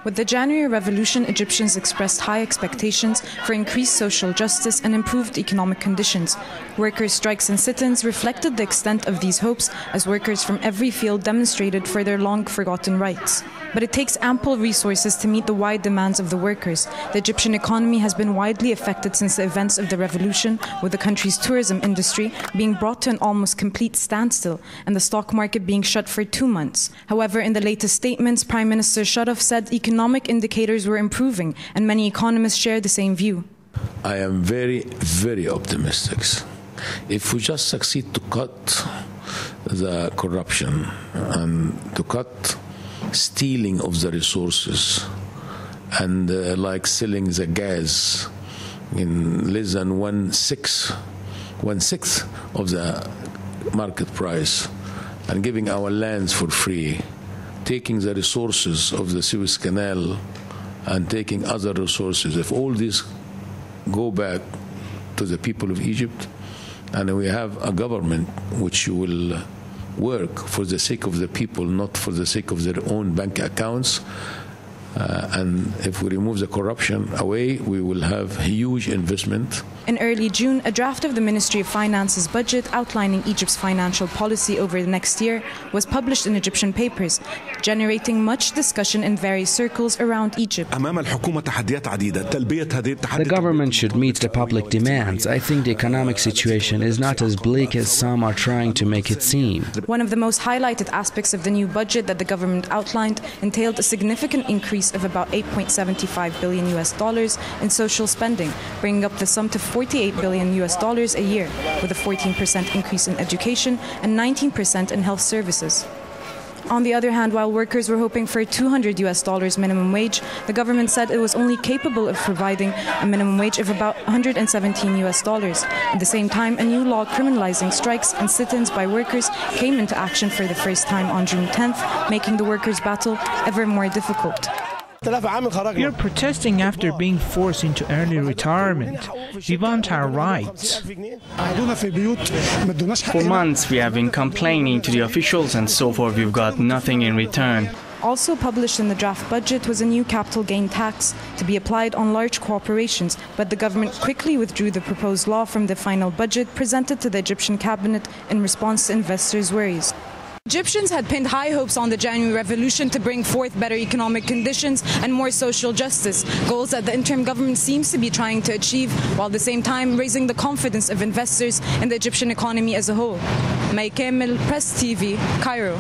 With the January revolution, Egyptians expressed high expectations for increased social justice and improved economic conditions. Workers' strikes and sit-ins reflected the extent of these hopes as workers from every field demonstrated for their long-forgotten rights. But it takes ample resources to meet the wide demands of the workers. The Egyptian economy has been widely affected since the events of the revolution, with the country's tourism industry being brought to an almost complete standstill and the stock market being shut for 2 months. However, in the latest statements, Prime Minister Sharaf said economic indicators were improving, and many economists share the same view. I am very, very optimistic. If we just succeed to cut the corruption and to cut stealing of the resources and like selling the gas in less than one-sixth of the market price and giving our lands for free, taking the resources of the Suez Canal and taking other resources, if all these go back to the people of Egypt, and we have a government which will work for the sake of the people, not for the sake of their own bank accounts. And if we remove the corruption away, we will have huge investment. In early June, a draft of the Ministry of Finance's budget outlining Egypt's financial policy over the next year was published in Egyptian papers, generating much discussion in various circles around Egypt. The government should meet the public demands. I think the economic situation is not as bleak as some are trying to make it seem. One of the most highlighted aspects of the new budget that the government outlined entailed a significant increase of about $8.75 billion in social spending, bringing up the sum to $48 billion a year, with a 14% increase in education and 19% in health services. On the other hand, while workers were hoping for a $200 minimum wage, the government said it was only capable of providing a minimum wage of about $117. At the same time, a new law criminalizing strikes and sit-ins by workers came into action for the first time on June 10th, making the workers' battle ever more difficult. We are protesting after being forced into early retirement. We want our rights. For months we have been complaining to the officials, and so far we've got nothing in return. Also published in the draft budget was a new capital gain tax to be applied on large corporations, but the government quickly withdrew the proposed law from the final budget presented to the Egyptian cabinet in response to investors' worries. Egyptians had pinned high hopes on the January revolution to bring forth better economic conditions and more social justice, goals that the interim government seems to be trying to achieve, while at the same time raising the confidence of investors in the Egyptian economy as a whole. May Kamel, Press TV, Cairo.